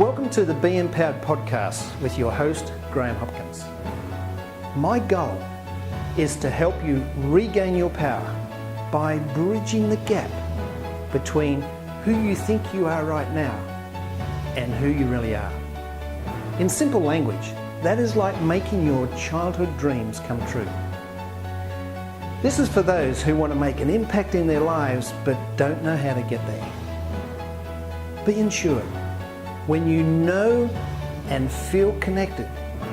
Welcome to the Be Empowered podcast with your host, Graeme Hopkins. My goal is to help you regain your power by bridging the gap between who you think you are right now and who you really are. In simple language, that is like making your childhood dreams come true. This is for those who want to make an impact in their lives but don't know how to get there. Be ensured, when you know and feel connected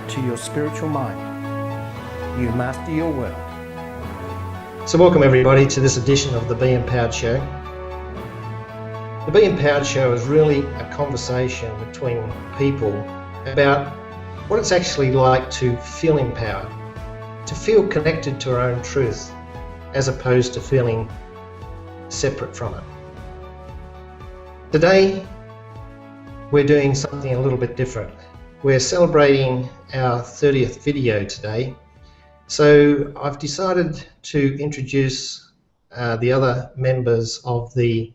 to your spiritual mind, you master your world. So welcome everybody to this edition of the Be Empowered Show. The Be Empowered Show is really a conversation between people about what it's actually like to feel empowered, to feel connected to our own truth, as opposed to feeling separate from it. Today, we're doing something a little bit different. We're celebrating our 30th video today. So I've decided to introduce the other members of the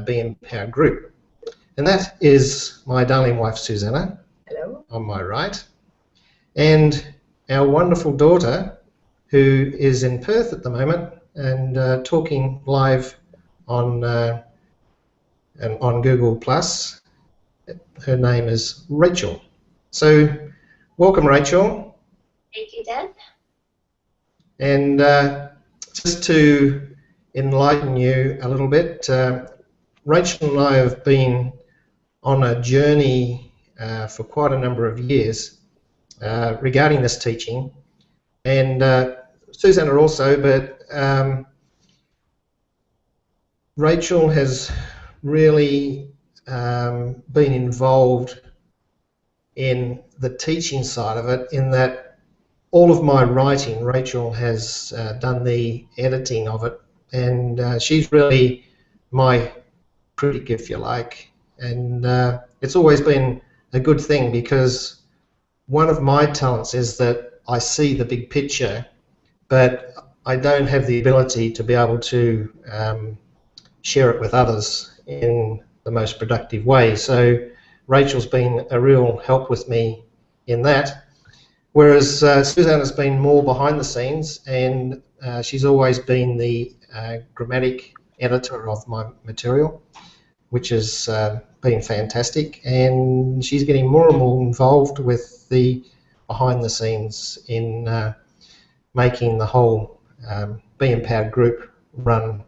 Be Empowered group. And that is my darling wife, Susanna. Hello. On my right. And our wonderful daughter, who is in Perth at the moment and talking live on Google Plus. Her name is Rachel. So, welcome, Rachel. Thank you, Dad. And just to enlighten you a little bit, Rachel and I have been on a journey for quite a number of years regarding this teaching, and Susanna also, but Rachel has really been involved in the teaching side of it, in that all of my writing, Rachel has done the editing of it, and she's really my critic, if you like, and it's always been a good thing, because one of my talents is that I see the big picture, but I don't have the ability to be able to share it with others in the most productive way. So Rachel's been a real help with me in that, whereas Susanna's been more behind the scenes, and she's always been the grammatic editor of my material, which has been fantastic, and she's getting more and more involved with the behind the scenes in making the whole Be Empowered group run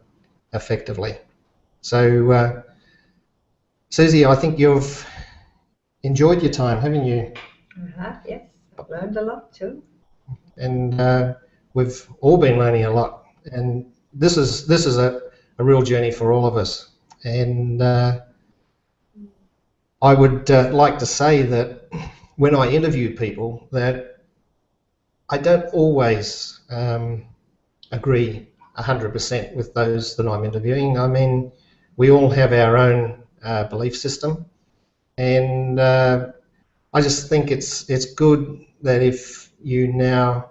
effectively. So Susie, I think you've enjoyed your time, haven't you? I have, yes. I've learned a lot too. And we've all been learning a lot, and this is a real journey for all of us. And I would like to say that when I interview people, that I don't always agree 100% with those that I'm interviewing. I mean, we all have our own belief system, and I just think it's good that if you now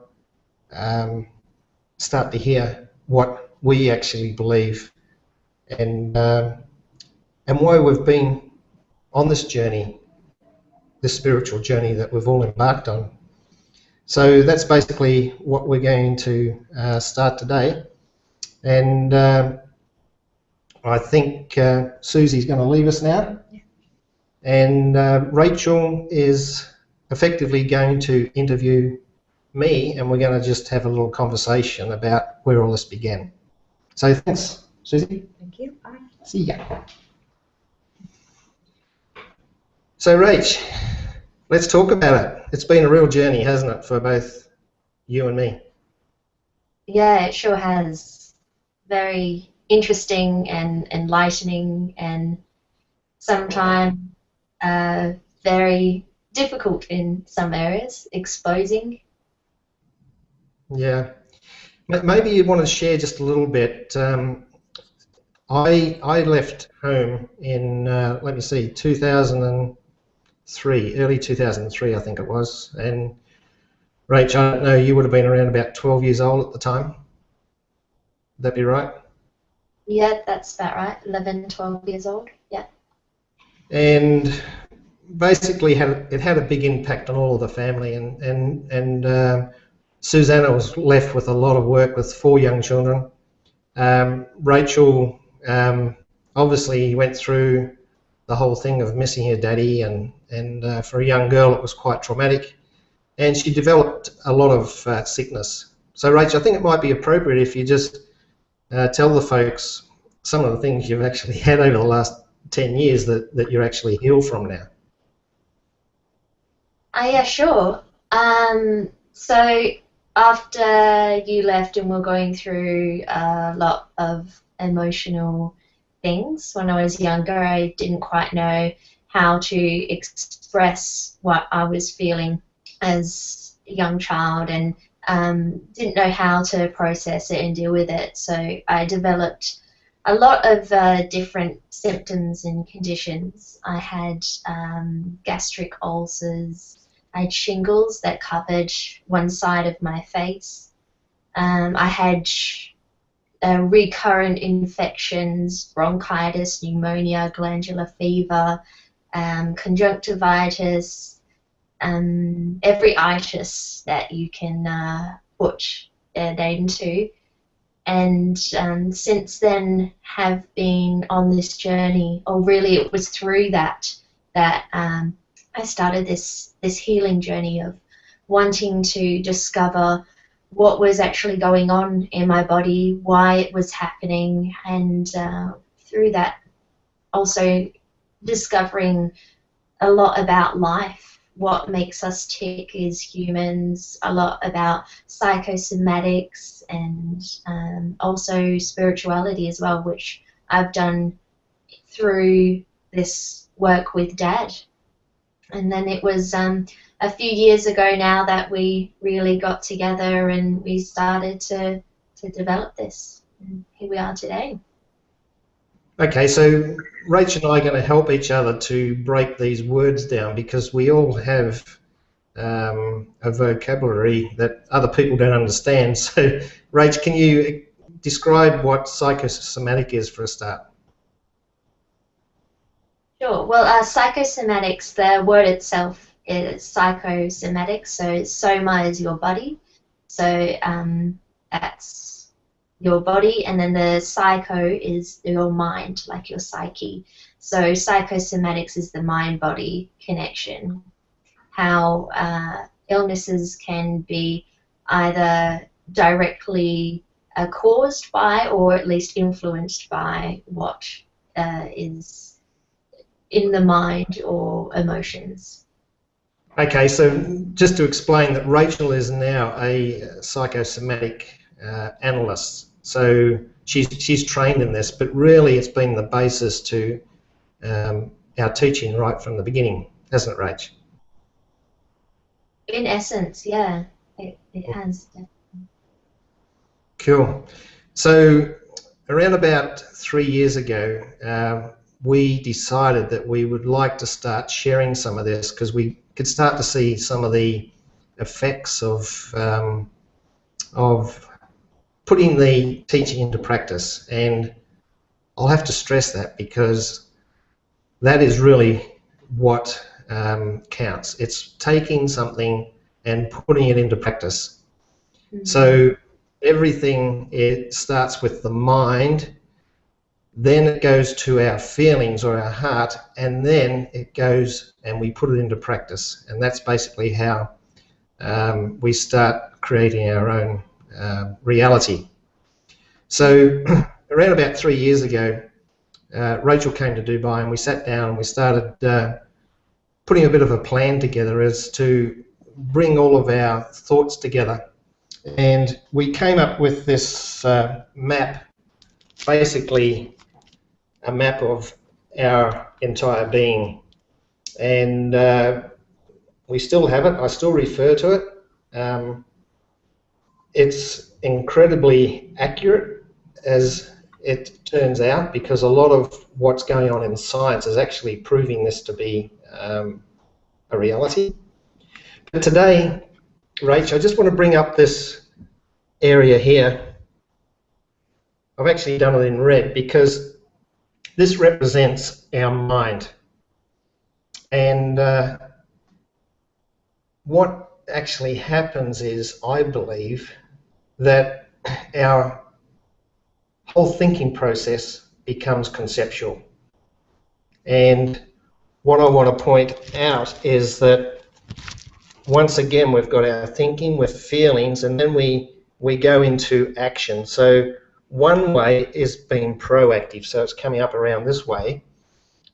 start to hear what we actually believe, and why we've been on this journey, this spiritual journey that we've all embarked on. So that's basically what we're going to start today, and I think Susie's going to leave us now, and Rachel is effectively going to interview me, and we're going to just have a little conversation about where all this began. So thanks, Susie. Thank you. Bye. See ya. So Rach, let's talk about it. It's been a real journey, hasn't it, for both you and me? Yeah, it sure has. Very interesting and enlightening, and sometimes very difficult in some areas, exposing. Yeah. Maybe you want to share just a little bit. I left home in, 2003, early 2003 I think it was, and Rach, I don't know, you would have been around about 12 years old at the time. Would that be right? Yeah, that's about right. 11, 12 years old. Yeah. And basically had a big impact on all of the family, and Susanna was left with a lot of work with 4 young children. Rachel obviously went through the whole thing of missing her daddy, and for a young girl it was quite traumatic, and she developed a lot of sickness. So Rachel, I think it might be appropriate if you just tell the folks some of the things you've actually had over the last 10 years that you're actually healed from now. Yeah, sure. So after you left and we're going through a lot of emotional things, when I was younger, I didn't quite know how to express what I was feeling as a young child, and didn't know how to process it and deal with it. So I developed a lot of different symptoms and conditions. I had gastric ulcers. I had shingles that covered one side of my face. I had recurrent infections, bronchitis, pneumonia, glandular fever, conjunctivitis, every itis that you can put a name to. And since then have been on this journey, or really it was through that I started this healing journey of wanting to discover what was actually going on in my body, why it was happening, and through that also discovering a lot about life, what makes us tick as humans, a lot about psychosomatics, and also spirituality as well, which I've done through this work with Dad. And then it was a few years ago now that we really got together and we started to develop this. And here we are today. Okay, so Rach and I are going to help each other to break these words down, because we all have a vocabulary that other people don't understand. So, Rach, can you describe what psychosomatic is for a start? Sure. Well, psychosomatics, the word itself is psychosomatic. So soma is your body. So that's your body, and then the psycho is your mind, like your psyche. So psychosomatics is the mind-body connection. How illnesses can be either directly caused by, or at least influenced by, what is in the mind or emotions. Okay, so just to explain that Rachel is now a psychosomatic analyst. So she's trained in this, but really it's been the basis to our teaching right from the beginning, hasn't it, Rach? In essence, yeah, it has. Cool. So around about 3 years ago, we decided that we would like to start sharing some of this, because we could start to see some of the effects of putting the teaching into practice. And I'll have to stress that, because that is really what counts. It's taking something and putting it into practice. Mm-hmm. So everything, it starts with the mind, then it goes to our feelings or our heart, and then it goes and we put it into practice. And that's basically how we start creating our own reality. So around about 3 years ago, Rachel came to Dubai, and we sat down and we started putting a bit of a plan together as to bring all of our thoughts together. And we came up with this map, basically a map of our entire being. And we still have it. I still refer to it. It's incredibly accurate, as it turns out, because a lot of what's going on in science is actually proving this to be a reality. But today, Rach, I just want to bring up this area here. I've actually done it in red because this represents our mind. And what actually happens is, I believe, that our whole thinking process becomes conceptual. And what I want to point out is that once again we've got our thinking with feelings, and then we go into action. So one way is being proactive, so it's coming up around this way,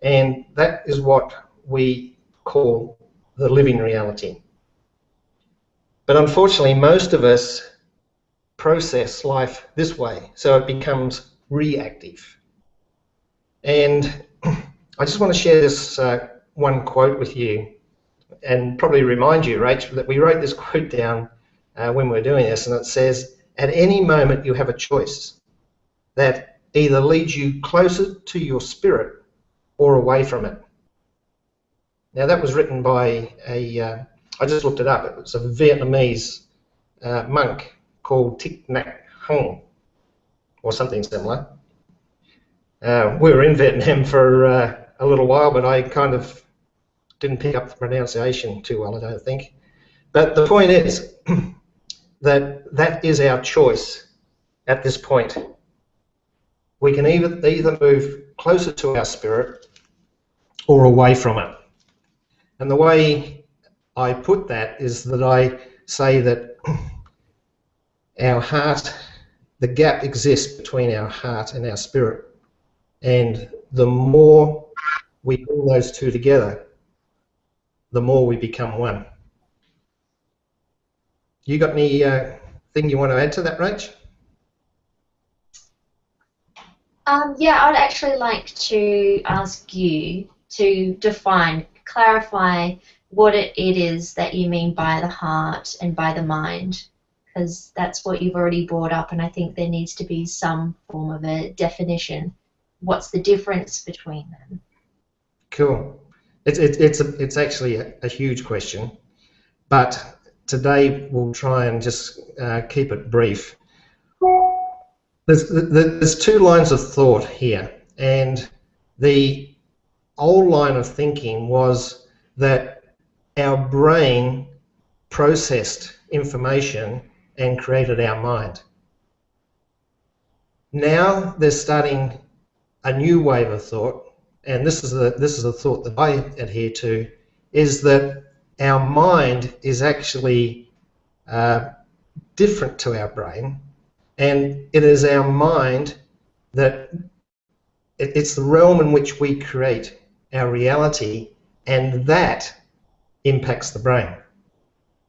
and that is what we call the living reality. But unfortunately, most of us process life this way, so it becomes reactive. And I just want to share this one quote with you, and probably remind you, Rach, that we wrote this quote down when we were doing this, and it says, "At any moment you have a choice that either leads you closer to your spirit or away from it." Now that was written by I just looked it up, it was a Vietnamese monk called Thich Nhat Hanh, or something similar. We were in Vietnam for a little while, but I kind of didn't pick up the pronunciation too well, I don't think. But the point is that is our choice at this point. We can either move closer to our spirit or away from it. And the way I put that is that I say that our heart, the gap exists between our heart and our spirit. And the more we bring those two together, the more we become one. You got any thing you want to add to that, Rach? Yeah, I'd actually like to ask you to clarify what it is that you mean by the heart and by the mind, because that's what you've already brought up, and I think there needs to be some form of a definition. What's the difference between them? Cool. It's actually a huge question, but today we'll try and just keep it brief. There's two lines of thought here, and the old line of thinking was that our brain processed information and created our mind. Now they're starting a new wave of thought, and this is the thought that I adhere to, is that our mind is actually different to our brain, and it is our mind that it's the realm in which we create our reality, and that impacts the brain.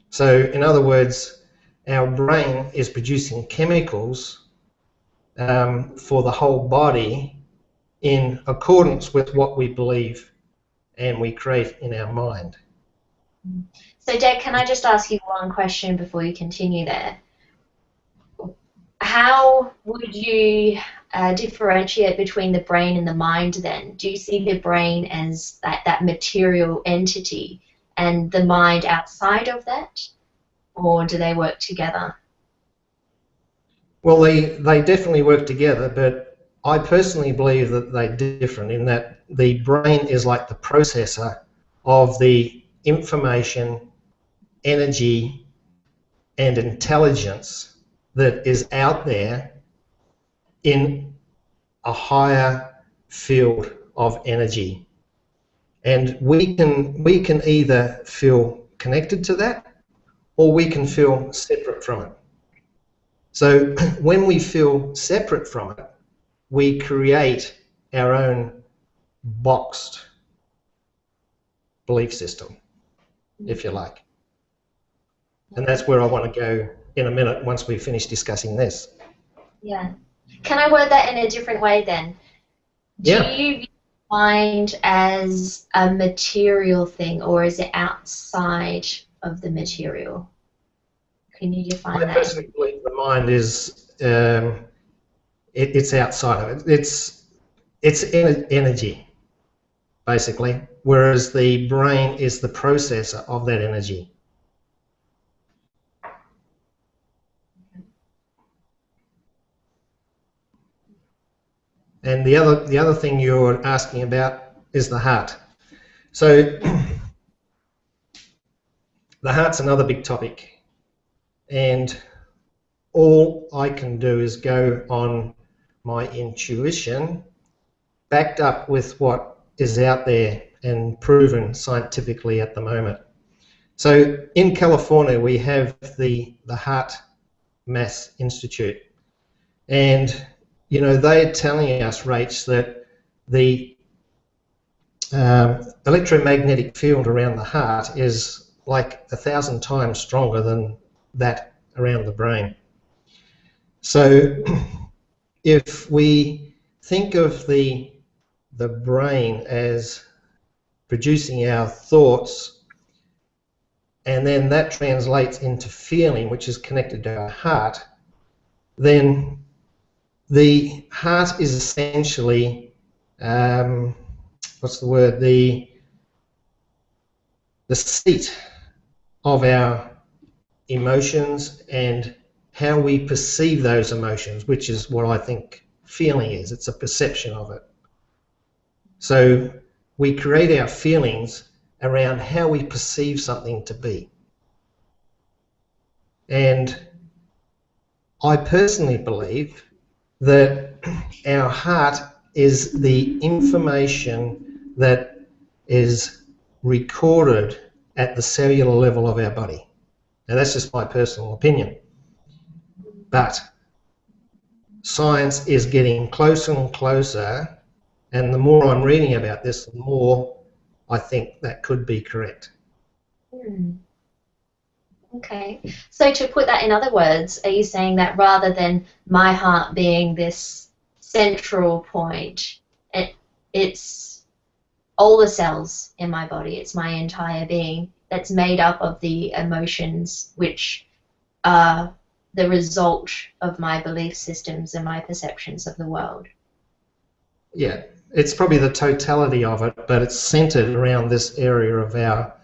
So in other words, our brain is producing chemicals for the whole body in accordance with what we believe and we create in our mind. So, Dad, can I just ask you one question before you continue there? How would you differentiate between the brain and the mind then? Do you see the brain as that material entity and the mind outside of that? Or do they work together? Well, they definitely work together, but I personally believe that they're different in that the brain is like the processor of the information, energy, and intelligence that is out there in a higher field of energy. And we can either feel connected to that, or we can feel separate from it. So when we feel separate from it, we create our own boxed belief system, if you like. And that's where I want to go in a minute once we finish discussing this. Yeah. Can I word that in a different way then? Do you view mind as a material thing, or is it outside of the material? Can you define that? I personally believe the mind is it's outside of it. It's energy, basically, whereas the brain is the processor of that energy. And the other thing you're asking about is the heart. So the heart's another big topic, and all I can do is go on my intuition, backed up with what is out there and proven scientifically at the moment. So in California, we have the Heart Math Institute, and you know, they're telling us, Rach, that the electromagnetic field around the heart is like 1,000 times stronger than that around the brain. So if we think of the brain as producing our thoughts, and then that translates into feeling, which is connected to our heart, then the heart is essentially, what's the word, the seat of our emotions and how we perceive those emotions, which is what I think feeling is. It's a perception of it. So we create our feelings around how we perceive something to be. And I personally believe that our heart is the information that is recorded at the cellular level of our body. Now that's just my personal opinion. But science is getting closer and closer, and the more I'm reading about this, the more I think that could be correct. Okay. So to put that in other words, are you saying that rather than my heart being this central point, it's all the cells in my body, it's my entire being that's made up of the emotions which are the result of my belief systems and my perceptions of the world? Yeah, it's probably the totality of it, but it's centered around this area of our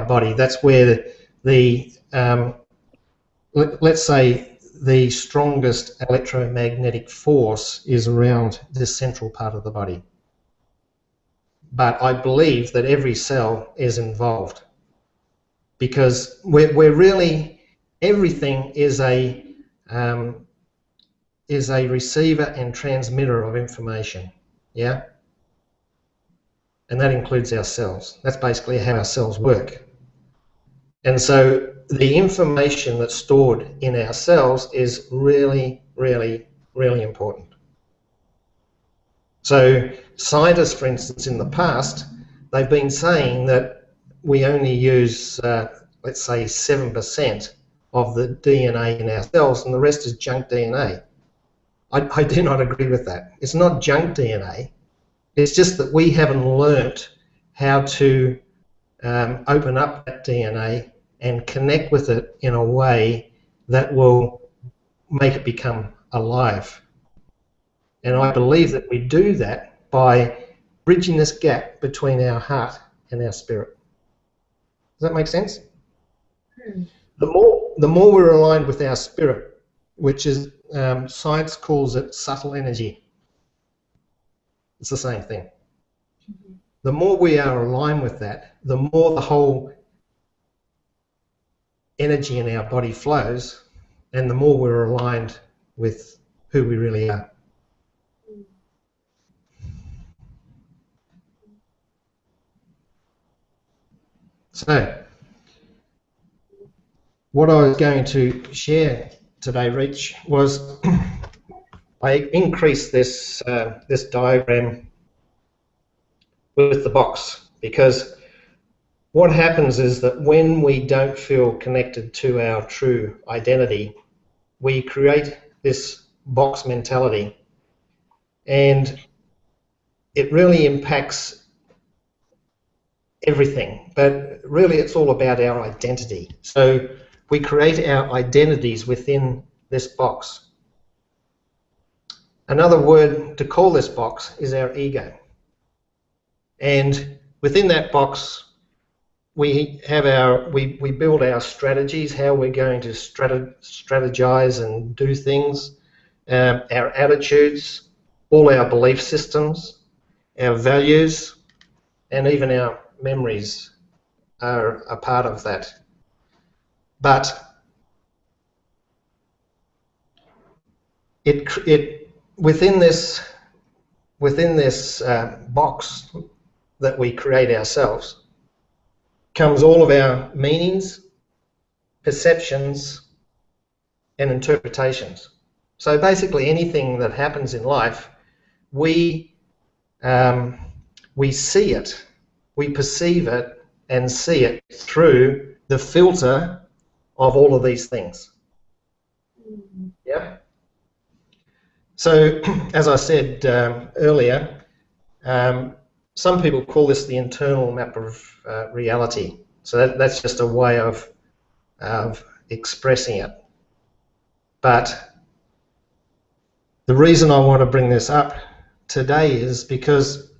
body. That's where let's say the strongest electromagnetic force is around this central part of the body. But I believe that every cell is involved, because we're really, everything is a receiver and transmitter of information, yeah? And that includes our cells. That's basically how our cells work. And so the information that's stored in our cells is really, really, really important. So scientists, for instance, in the past, they've been saying that we only use, let's say, 7% of the DNA in our cells, and the rest is junk DNA. I do not agree with that. It's not junk DNA. It's just that we haven't learnt how to open up that DNA and connect with it in a way that will make it become alive. And I believe that we do that by bridging this gap between our heart and our spirit. Does that make sense? The more we're aligned with our spirit, which is, science calls it subtle energy. It's the same thing. The more we are aligned with that, the more the whole energy in our body flows, and the more we're aligned with who we really are. So, what I was going to share today, Reach, was I increased this this diagram with the box, because what happens is that when we don't feel connected to our true identity, we create this box mentality, and it really impacts everything. But really, it's all about our identity. So we create our identities within this box. Another word to call this box is our ego. And within that box, we have we build our strategies, how we're going to strategize and do things, our attitudes, all our belief systems, our values, and even our memories are a part of that but it within this box that we create ourselves comes all of our meanings, perceptions, and interpretations. So basically, anything that happens in life, we see it, we perceive it, and see it through the filter of all of these things. Yeah. So, as I said earlier, some people call this the internal map of reality. So that's just a way of expressing it. But the reason I want to bring this up today is because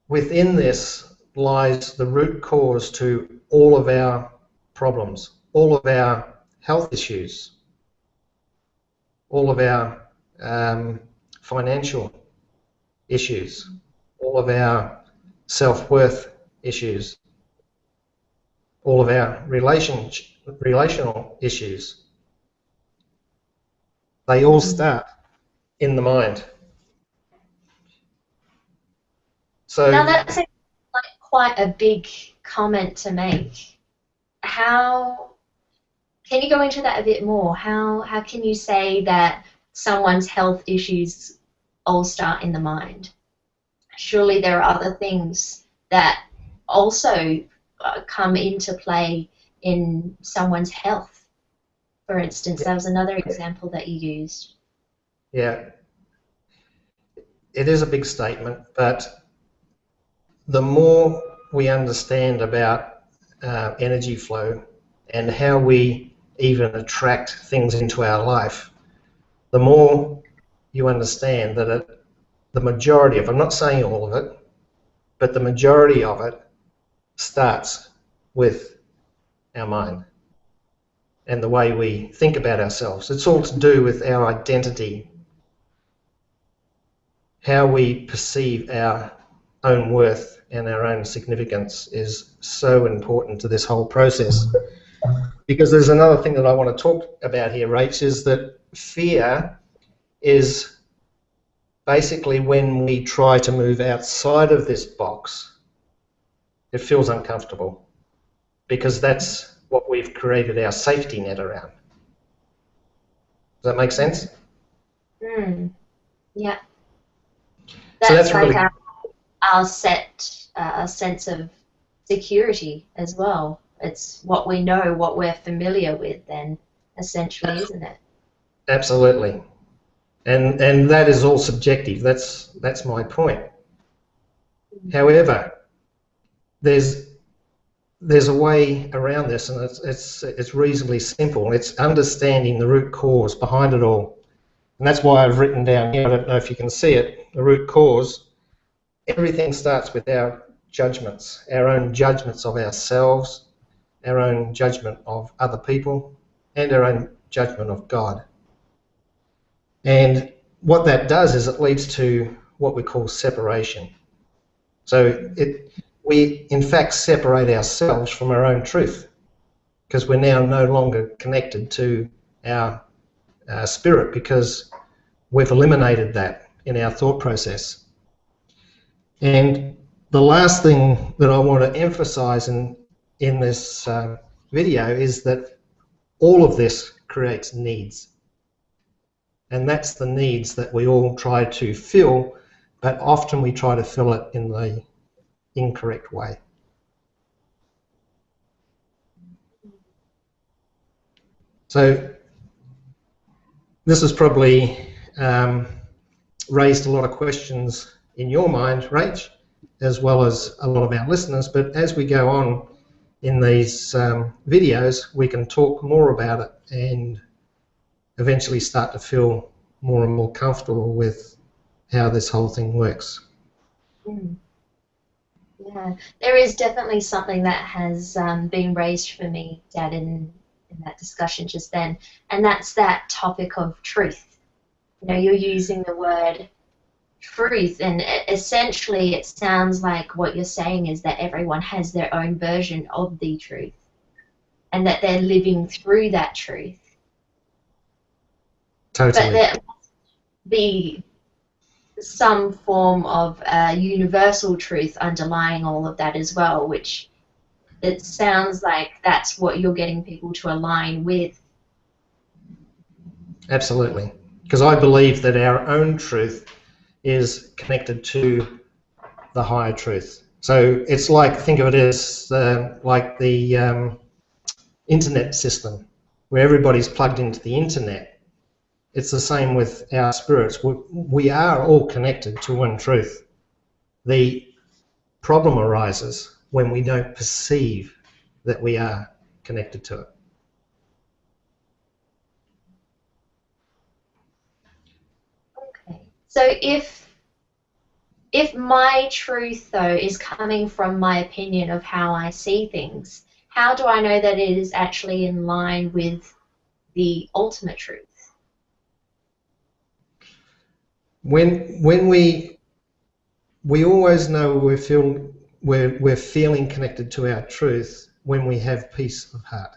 within this lies the root cause to all of our problems, all of our health issues, all of our financial issues, all of our self-worth issues, all of our relational issues. They all start in the mind. So now that's like quite a big comment to make. How can you go into that a bit more? How can you say that someone's health issues all start in the mind? Surely there are other things that also come into play in someone's health. For instance, that was another example that you used. Yeah, it is a big statement, but the more we understand about energy flow and how we even attract things into our life, the more you understand that the majority of, I'm not saying all of it, but the majority of it starts with our mind and the way we think about ourselves. It's all to do with our identity, how we perceive our own worth and our own significance is so important to this whole process. Because there's another thing that I want to talk about here, Rach, is that fear is basically when we try to move outside of this box, it feels uncomfortable because that's what we've created our safety net around. Does that make sense? Yeah. So that's like really our sense of security as well. It's what we know, what we're familiar with then, essentially, isn't it? Absolutely. And that is all subjective. That's my point. However, there's a way around this, and it's reasonably simple. It's understanding the root cause behind it all. And that's why I've written down here, I don't know if you can see it, the root cause. Everything starts with our judgments, our own judgments of ourselves, our own judgment of other people, and our own judgment of God. And what that does is it leads to what we call separation. So we in fact separate ourselves from our own truth because we're now no longer connected to our spirit because we've eliminated that in our thought process. And the last thing that I want to emphasize in this video is that all of this creates needs. And that's the needs that we all try to fill, but often we try to fill it in the incorrect way. So this has probably raised a lot of questions in your mind, Rach, as well as a lot of our listeners, but as we go on in these videos, we can talk more about it and eventually start to feel more and more comfortable with how this whole thing works. Yeah, there is definitely something that has been raised for me, Dad, in that discussion just then, and that's that topic of truth. You know, you're using the word truth, and essentially it sounds like what you're saying is that everyone has their own version of the truth. and that they're living through that truth. Totally. But there must be some form of universal truth underlying all of that as well, which it sounds like that's what you're getting people to align with. Absolutely. Because I believe that our own truth is connected to the higher truth. So it's like, think of it as like the internet system, where everybody's plugged into the internet. It's the same with our spirits. We are all connected to one truth. The problem arises when we don't perceive that we are connected to it. Okay. So if my truth, though, is coming from my opinion of how I see things, how do I know that it is actually in line with the ultimate truth? When we always know we're feeling connected to our truth when we have peace of heart.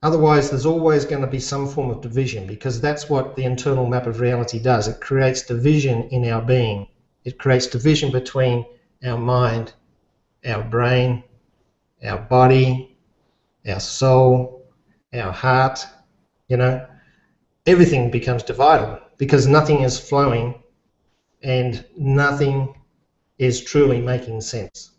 Otherwise, there's always going to be some form of division, because that's what the internal map of reality does. It creates division in our being. It creates division between our mind, our brain, our body, our soul, our heart. You know, everything becomes divided because nothing is flowing and nothing is truly making sense.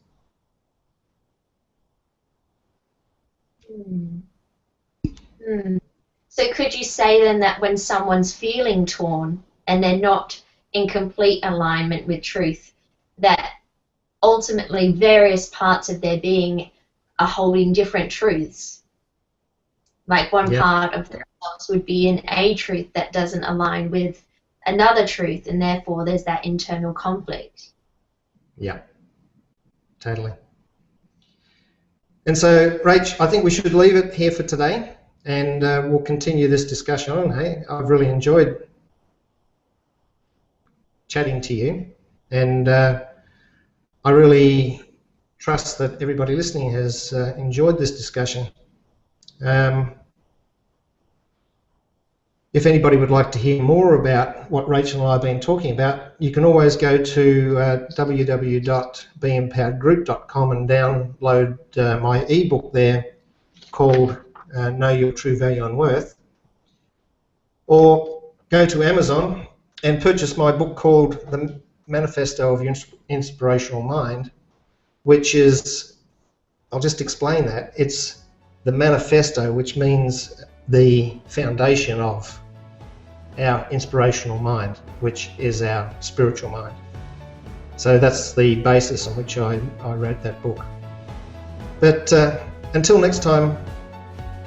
So could you say then that when someone's feeling torn and they're not in complete alignment with truth, that ultimately various parts of their being are holding different truths? Like one part of themselves would be in a truth that doesn't align with another truth, and therefore there's that internal conflict. Yeah, totally. And so, Rach, I think we should leave it here for today, and we'll continue this discussion on. Hey, I've really enjoyed chatting to you, and I really trust that everybody listening has enjoyed this discussion. If anybody would like to hear more about what Rachel and I have been talking about, you can always go to www.beempoweredgroup.com and download my ebook there called Know Your True Value and Worth, or go to Amazon and purchase my book called The Manifesto of Your Inspirational Mind, which is, I'll just explain that, it's the manifesto, which means the foundation of our inspirational mind, which is our spiritual mind. So that's the basis on which I wrote that book. But until next time,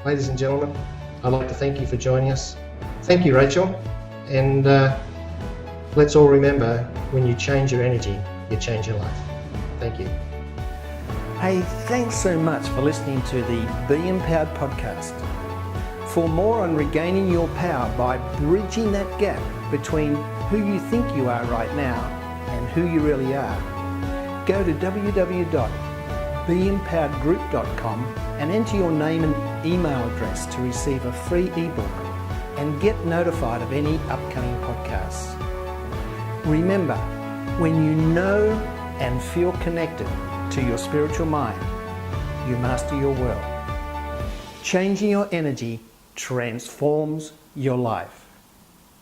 ladies and gentlemen, I'd like to thank you for joining us. Thank you, Rachel. And let's all remember, when you change your energy, you change your life. Thank you. Hey, thanks so much for listening to the Be Empowered podcast. For more on regaining your power by bridging that gap between who you think you are right now and who you really are, go to www.beempoweredgroup.com and enter your name and email address to receive a free ebook and get notified of any upcoming podcasts. Remember, when you know and feel connected to your spiritual mind, you master your world. Changing your energy transforms your life.